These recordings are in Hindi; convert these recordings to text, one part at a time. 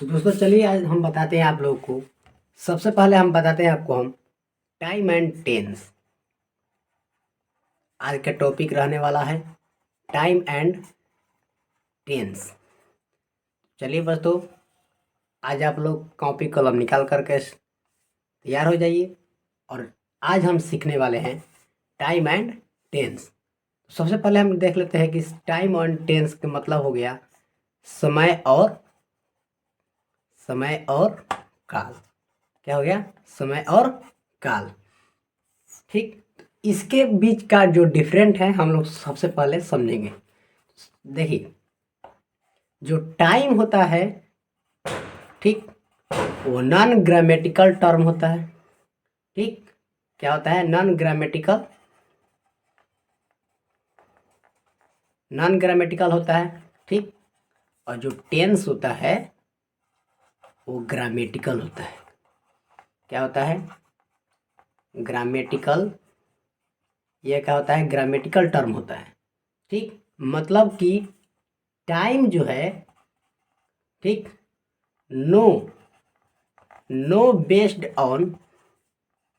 तो दोस्तों चलिए आज हम बताते हैं आप लोगों को। सबसे पहले हम बताते हैं आपको हम टाइम एंड टेंस। आज का टॉपिक रहने वाला है टाइम एंड टेंस। चलिए बस तो आज आप लोग कॉपी कलम निकाल करके तैयार हो जाइए और आज हम सीखने वाले हैं टाइम एंड टेंस। सबसे पहले हम देख लेते हैं कि टाइम एंड टेंस का मतलब हो गया समय और काल। क्या हो गया? समय और काल। ठीक, इसके बीच का जो डिफरेंट है हम लोग सबसे पहले समझेंगे। देखिए, जो टाइम होता है, ठीक, वो नॉन ग्रामेटिकल टर्म होता है। ठीक, क्या होता है? नॉन ग्रामेटिकल होता है। ठीक, और जो टेंस होता है वो ग्रामेटिकल होता है। क्या होता है? ग्रामेटिकल। ये क्या होता है? ग्रामेटिकल टर्म होता है। ठीक, मतलब कि टाइम जो है, ठीक, नो बेस्ड ऑन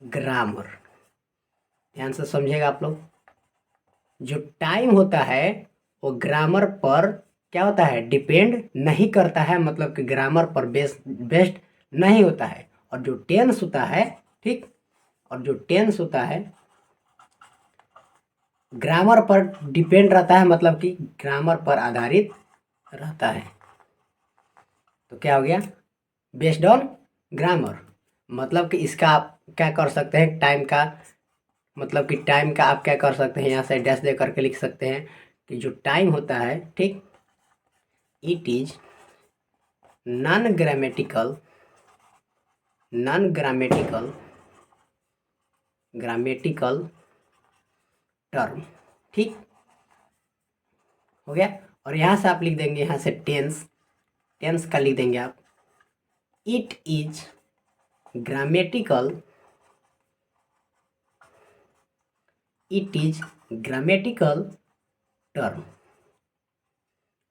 ग्रामर। ध्यान से समझिएगा आप लोग। जो टाइम होता है वो ग्रामर पर क्या होता है? डिपेंड नहीं करता है, मतलब कि ग्रामर पर बेस्ड नहीं होता है। और जो टेंस होता है, ठीक, और जो टेंस होता है ग्रामर पर डिपेंड रहता है, मतलब कि ग्रामर पर आधारित रहता है। तो क्या हो गया? Based on grammar. मतलब कि इसका आप क्या कर सकते हैं? टाइम का मतलब कि टाइम का आप क्या कर सकते हैं? यहाँ से डैश दे करके लिख सकते हैं कि जो टाइम होता है, ठीक, it is non grammatical grammatical term. ठीक, हो गया। और यहाँ से आप लिख देंगे, यहाँ से टेंस का लिख देंगे आप। It is grammatical term.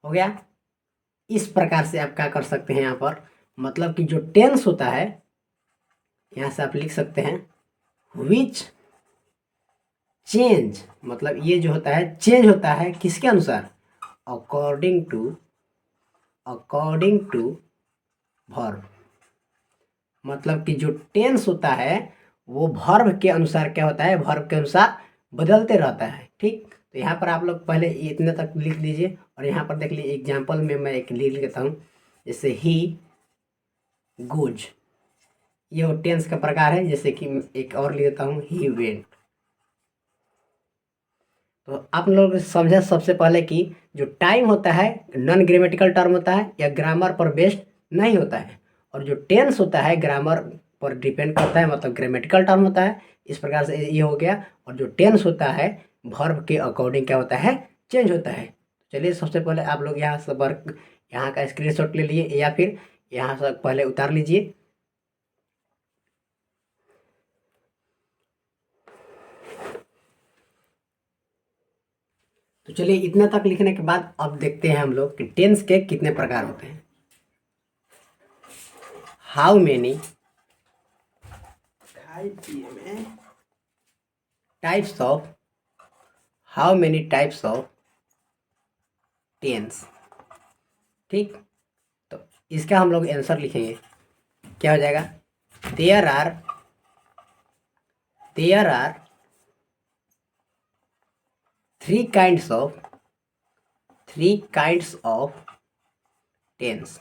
हो गया। इस प्रकार से आप क्या कर सकते हैं यहाँ पर? मतलब कि जो टेंस होता है, यहाँ से आप लिख सकते हैं विच चेंज। मतलब ये जो होता है चेंज होता है किसके अनुसार? According to verb. मतलब कि जो टेंस होता है वो वर्ब के अनुसार क्या होता है? वर्ब के अनुसार बदलते रहता है। ठीक, तो यहाँ पर आप लोग पहले इतने तक लिख लीजिए और यहाँ पर देख लीजिए एग्जाम्पल में मैं एक लिख लेता हूँ। जैसे ही गोज, ये वो टेंस का प्रकार है। जैसे कि एक और लिख देता हूँ, ही वेंट। तो आप लोग समझे सबसे पहले कि जो टाइम होता है नॉन ग्रामेटिकल टर्म होता है या ग्रामर पर बेस्ड नहीं होता है, और जो टेंस होता है ग्रामर पर डिपेंड करता है, मतलब ग्रामेटिकल टर्म होता है। इस प्रकार से ये हो गया। और जो टेंस होता है वर्ब के अकॉर्डिंग क्या होता है? चेंज होता है। चलिए सबसे पहले आप लोग यहाँ से वर्क, यहाँ का स्क्रीनशॉट ले लिए या फिर यहाँ से पहले उतार लीजिए। तो चलिए इतना तक लिखने के बाद अब देखते हैं हम लोग कि टेंस के कितने प्रकार होते हैं। How many types of tense. ठीक, तो इसका हम लोग आंसर लिखेंगे। क्या हो जाएगा? There are three kinds of tense.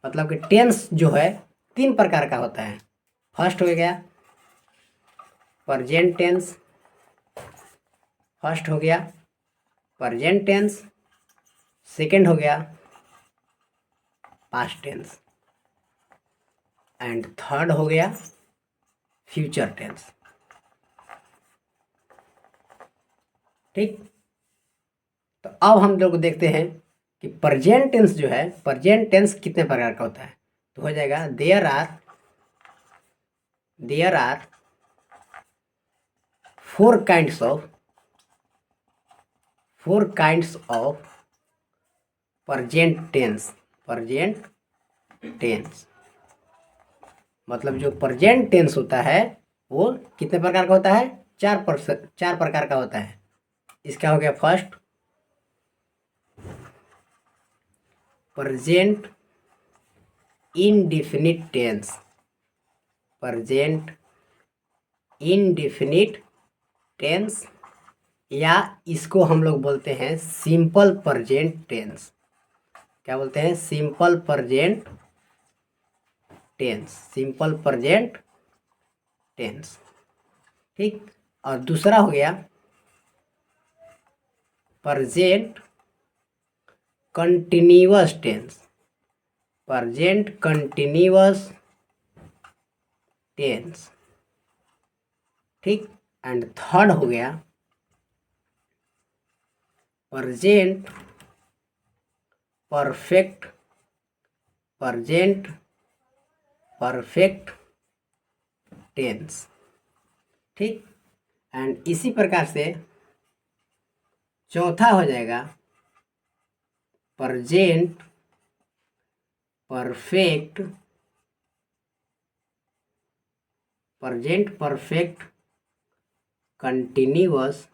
मतलब कि टेंस जो है तीन प्रकार का होता है। फर्स्ट हो गया प्रेजेंट टेंस। सेकंड हो गया पास्ट टेंस एंड थर्ड हो गया फ्यूचर टेंस। ठीक, तो अब हम लोग देखते हैं कि प्रेजेंट टेंस जो है, प्रेजेंट टेंस कितने प्रकार का होता है। तो हो जाएगा there are four kinds of present tense. मतलब जो प्रेजेंट टेंस होता है वो कितने प्रकार का होता है? 4 प्रकार का होता है। इसका हो गया first present indefinite tense. Present indefinite tense, या इसको हम लोग बोलते हैं सिंपल प्रेजेंट टेंस। क्या बोलते हैं? Simple present tense. Simple present tense, ठीक। और दूसरा हो गया present continuous tense. Present continuous tense, ठीक। एंड थर्ड हो गया present perfect. Present perfect tense, ठीक। एंड इसी प्रकार से चौथा हो जाएगा प्रेजेंट परफेक्ट कंटिन्यूअस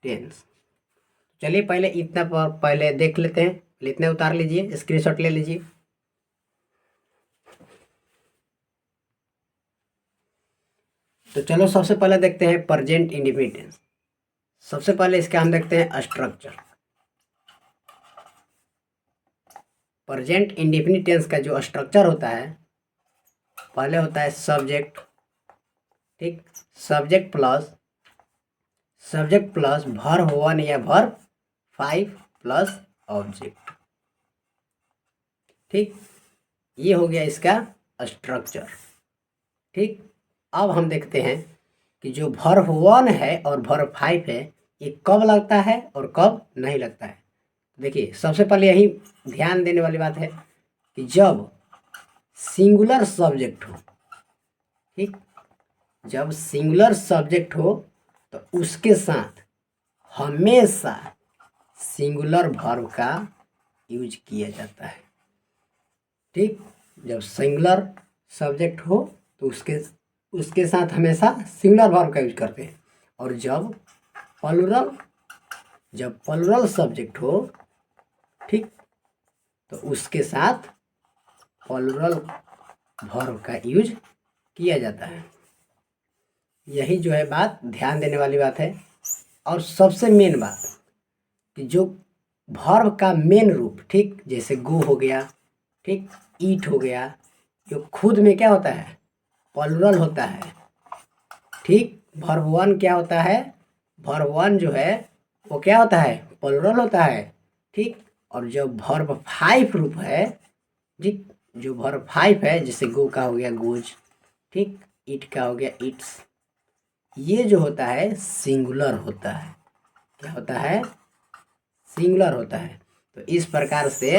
टेंस। चलिए पहले इतना पहले देख लेते हैं। इतने उतार लीजिए, स्क्रीनशॉट ले लीजिए। तो चलो सबसे पहले देखते हैं प्रेजेंट इंडेफिनिट टेंस। सबसे पहले इसका हम देखते हैं स्ट्रक्चर। प्रेजेंट इंडेफिनिट टेंस का जो स्ट्रक्चर होता है, पहले होता है सब्जेक्ट, ठीक। सब्जेक्ट प्लस वर्ब 1 या वर्ब 5 प्लस ऑब्जेक्ट, ठीक। ये हो गया इसका स्ट्रक्चर, ठीक। अब हम देखते हैं कि जो वर्ब 1 है और वर्ब 5 है ये कब लगता है और कब नहीं लगता है। देखिए सबसे पहले यही ध्यान देने वाली बात है कि जब सिंगुलर सब्जेक्ट हो, ठीक, जब सिंगुलर सब्जेक्ट हो तो उसके साथ हमेशा सिंगुलर वर्ब का यूज किया जाता है, ठीक। जब सिंगुलर सब्जेक्ट हो तो उसके साथ हमेशा सिंगुलर वर्ब का यूज करते हैं। और जब प्लुरल सब्जेक्ट हो, ठीक, तो उसके साथ प्लुरल वर्ब का यूज किया जाता है। यही जो है बात ध्यान देने वाली बात है। और सबसे मेन बात कि जो वर्ब का मेन रूप, ठीक, जैसे गो हो गया, ठीक, ईट हो गया, जो खुद में क्या होता है? प्लुरल होता है, ठीक। वर्ब 1 क्या होता है? वर्ब 1 जो है वो क्या होता है? प्लुरल होता है, ठीक। और जो वर्ब 5 रूप है, ठीक, जो वर्ब 5 है जैसे गो का हो गया गोज, ठीक, ईट का हो गया ईट्स, ये जो होता है सिंगुलर होता है। क्या होता है? सिंगुलर होता है। तो इस प्रकार से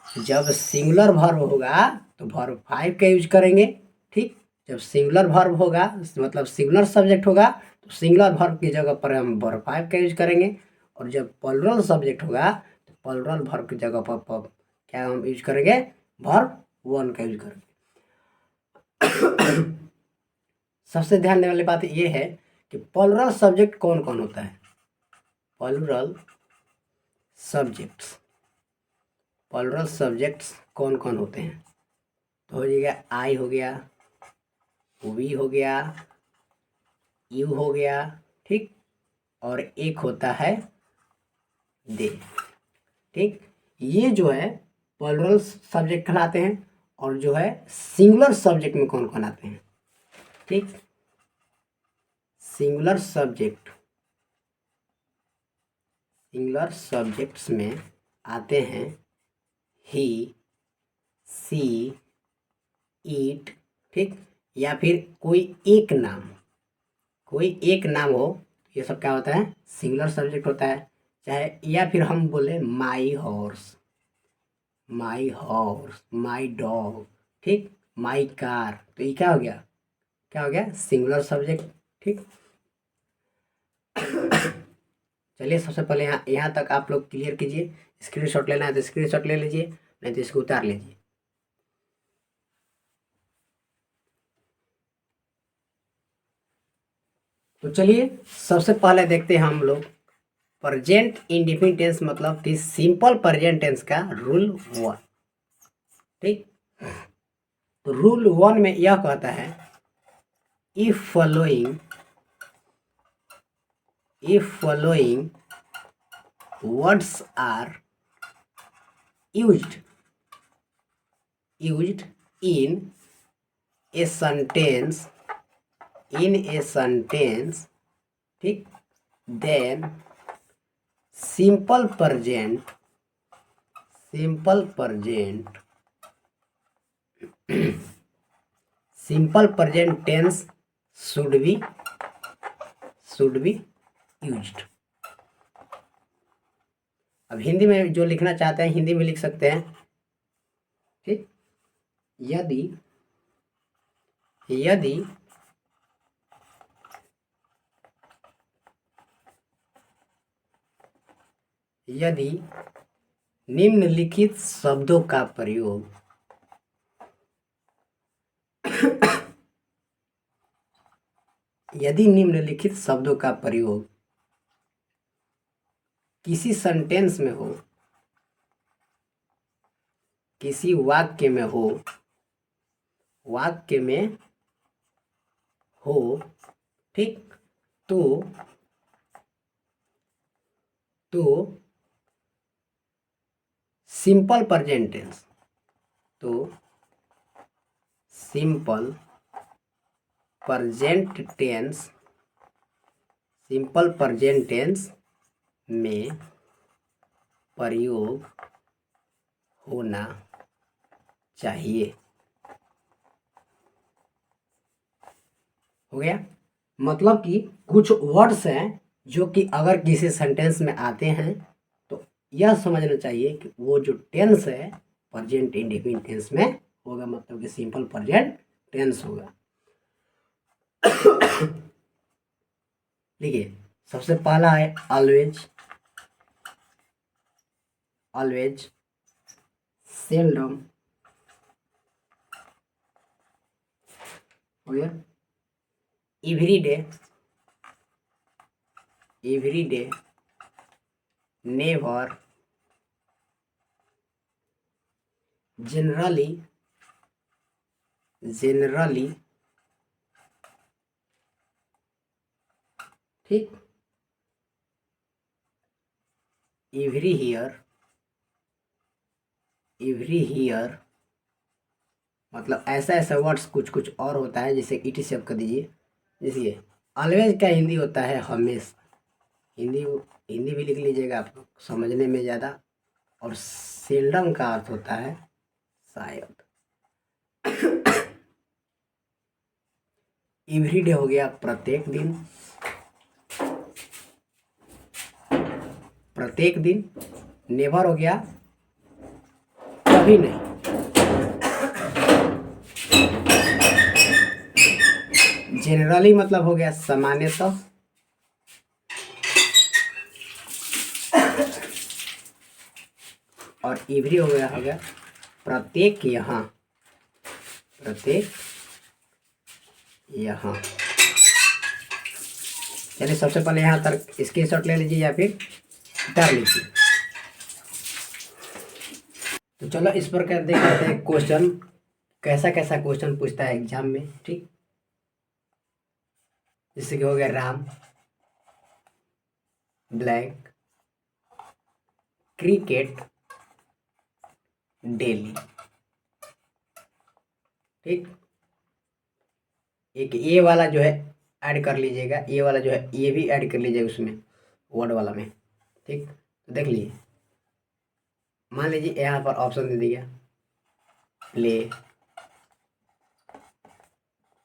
जब सिंगुलर वर्ब होगा तो वर्ब 5 का यूज करेंगे, ठीक। जब सिंगुलर वर्ब होगा मतलब सिंगुलर सब्जेक्ट होगा तो सिंगुलर वर्ब की जगह पर हम वर्ब 5 का यूज करेंगे। और जब प्लुरल सब्जेक्ट होगा तो प्लुरल वर्ब की जगह पर क्या हम यूज करेंगे? वर्ब 1 का यूज करेंगे। सबसे ध्यान देने वाली बात ये है कि प्लुरल सब्जेक्ट कौन कौन होता है? प्लुरल सब्जेक्ट्स कौन कौन होते हैं? तो हो जाएगा आई हो गया, वी हो गया, यू हो गया, ठीक। और एक होता है दे, ठीक। ये जो है प्लुरल सब्जेक्ट कहलाते हैं। और जो है सिंगुलर सब्जेक्ट में कौन कौन आते हैं? ठीक, सिंगुलर सब्जेक्ट्स में आते हैं ही, सी, ईट, ठीक। या फिर कोई एक नाम हो, ये सब क्या होता है? सिंगुलर सब्जेक्ट होता है। चाहे या फिर हम बोले माई हॉर्स, माई डॉग, ठीक, माई कार, तो ये क्या हो गया? सिंगुलर सब्जेक्ट, ठीक। चलिए सबसे पहले यहाँ तक आप लोग क्लियर कीजिए। स्क्रीनशॉट लेना है तो स्क्रीनशॉट ले लीजिए, नहीं तो इसको उतार लीजिए। तो चलिए सबसे पहले देखते हैं हम लोग प्रेजेंट इंडेफिनिट टेंस मतलब कि सिंपल प्रेजेंट टेंस का रूल 1। ठीक, तो रूल 1 में यह कहता है if following words are used in a sentence ठीक, then simple present tense should be used। अब हिंदी में जो लिखना चाहते हैं हिंदी में लिख सकते हैं। ठीक, यदि निम्नलिखित शब्दों का प्रयोग किसी सेंटेंस में हो, किसी वाक्य में हो, ठीक, तो सिंपल प्रेजेंट टेंस में प्रयोग होना चाहिए। हो गया, मतलब कि कुछ वर्ड्स हैं जो कि अगर किसी सेंटेंस में आते हैं तो यह समझना चाहिए कि वो जो टेंस है प्रेजेंट इंडेफिनिट टेंस में होगा, मतलब कि सिंपल प्रेजेंट टेंस होगा। देखिए सबसे पहला है ऑलवेज, सेल्डम, हो गया, एवरीडे, नेवर, जनरली, ठीक, एवरी हियर, मतलब ऐसा वर्ड्स कुछ और होता है, जैसे इट सेव कर दीजिए। जैसे ऑलवेज का हिंदी होता है हमेशा, हिंदी भी लिख लीजिएगा आप लोग समझने में ज़्यादा। और सेल्डम का अर्थ होता है शायद। एवरीडे हो गया प्रत्येक दिन, नेवर हो गया कभी नहीं, जनरली मतलब हो गया सामान्यतः, और एवरी हो गया प्रत्येक यहाँ। चलिए सबसे पहले यहाँ तक स्क्रीनशॉट ले लीजिए या फिर उतार लीजिए। तो चलो इस पर कर देखते हैं क्वेश्चन कैसा क्वेश्चन पूछता है एग्जाम में। ठीक, जैसे कि हो गया राम ब्लैक क्रिकेट डेली। ठीक, एक ये वाला जो है ऐड कर लीजिएगा, ये वाला जो है ये भी ऐड कर लीजिएगा उसमें वर्ड वाला में। ठीक, तो देख लीजिए, मान लीजिए यहाँ पर ऑप्शन दे दिया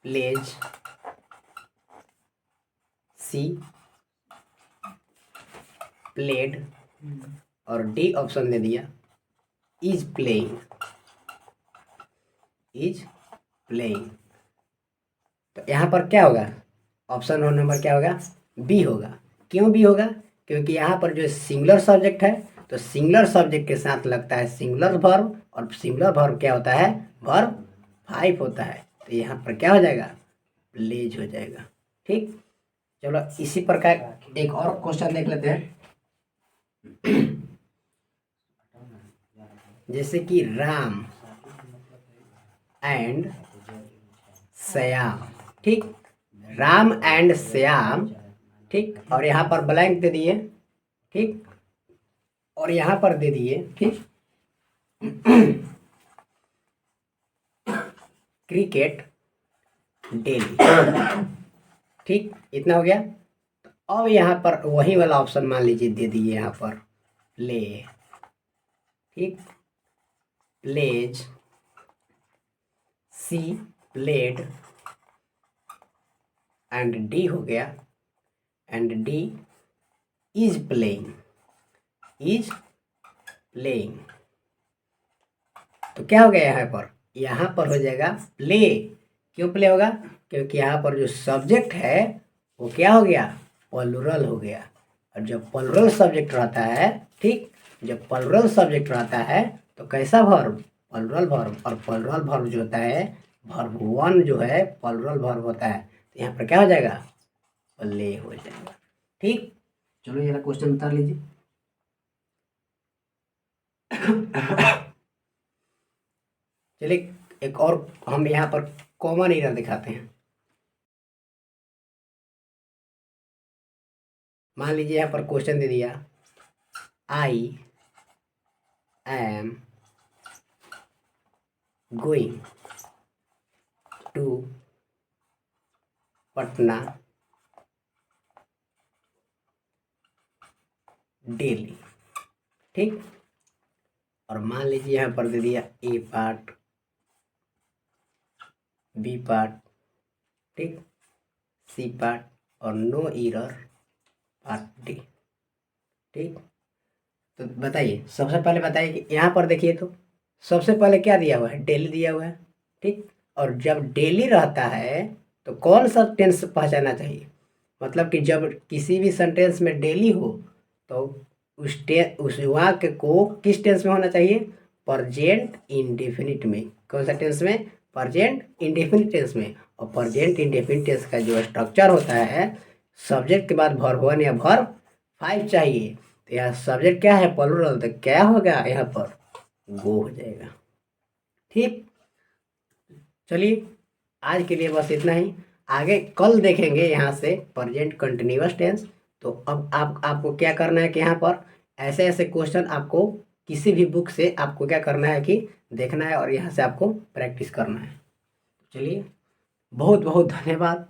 प्लेज, सी प्लेड, और डी ऑप्शन दे दिया इज प्लेइंग। तो यहाँ पर क्या होगा, ऑप्शन नंबर क्या होगा, बी होगा। क्यों बी होगा, क्योंकि यहाँ पर जो सिंगुलर सब्जेक्ट है तो सिंगुलर सब्जेक्ट के साथ लगता है सिंगुलर वर्ब, और सिंगुलर वर्ब क्या होता है, वर्ब 5 होता है। तो यहाँ पर क्या हो जाएगा, प्लेज हो जाएगा। ठीक, चलो इसी प्रकार एक और क्वेश्चन देख लेते हैं। जैसे कि राम एंड श्याम, ठीक, राम एंड श्याम, ठीक, और यहाँ पर ब्लैंक दे दिए, ठीक, और यहाँ पर दे दिए, ठीक, क्रिकेट डेली, ठीक, इतना हो गया। अब यहाँ पर वही वाला ऑप्शन मान लीजिए दे दिए यहाँ पर प्ले, ठीक, plays, C played, and D हो गया, and D is playing, is playing. तो क्या हो गया यहाँ पर हो जाएगा प्ले। क्यों प्ले होगा, क्योंकि यहाँ पर जो सब्जेक्ट है वो क्या हो गया, प्लुरल हो गया। और जब प्लुरल सब्जेक्ट रहता है, ठीक, जब प्लुरल सब्जेक्ट रहता है तो कैसा वर्ब, प्लुरल वर्ब, और प्लुरल वर्ब जो होता है वर्ब 1 जो है प्लुरल वर्ब होता है। तो यहाँ पर क्या हो जाएगा, प्ले हो जाएगा। ठीक, चलो जरा क्वेश्चन बता लीजिए। चलिए एक और हम यहाँ पर कॉमन एरर दिखाते हैं। मान लीजिए यहाँ पर क्वेश्चन दे दिया, I am going to Patna daily, ठीक, और मान लीजिए यहाँ पर दे दिया ए पार्ट, बी पार्ट, ठीक, सी पार्ट, और नो एरर पार्ट डी। ठीक, तो बताइए, सबसे पहले बताइए कि यहाँ पर देखिए तो सबसे पहले क्या दिया हुआ है, डेली दिया हुआ है, ठीक, और जब डेली रहता है तो कौन सा टेंस पहचाना चाहिए, मतलब कि जब किसी भी सेंटेंस में डेली हो तो उस वाक्य को किस टेंस में होना चाहिए, प्रेजेंट इंडेफिनिट में। कौन सा टेंस में, प्रेजेंट इंडेफिनिट टेंस में। और प्रेजेंट इंडेफिनिट टेंस का जो स्ट्रक्चर होता है, सब्जेक्ट के बाद वर्ब 1 या वर्ब 5 चाहिए। तो यहाँ सब्जेक्ट क्या है, प्लुरल, तो क्या होगा यहाँ पर, गो हो जाएगा। ठीक, चलिए आज के लिए बस इतना ही। आगे कल देखेंगे यहाँ से प्रेजेंट कंटिन्यूअस टेंस। तो अब आपको क्या करना है कि यहाँ पर ऐसे ऐसे क्वेश्चन आपको किसी भी बुक से आपको क्या करना है कि देखना है और यहाँ से आपको प्रैक्टिस करना है। चलिए बहुत बहुत धन्यवाद।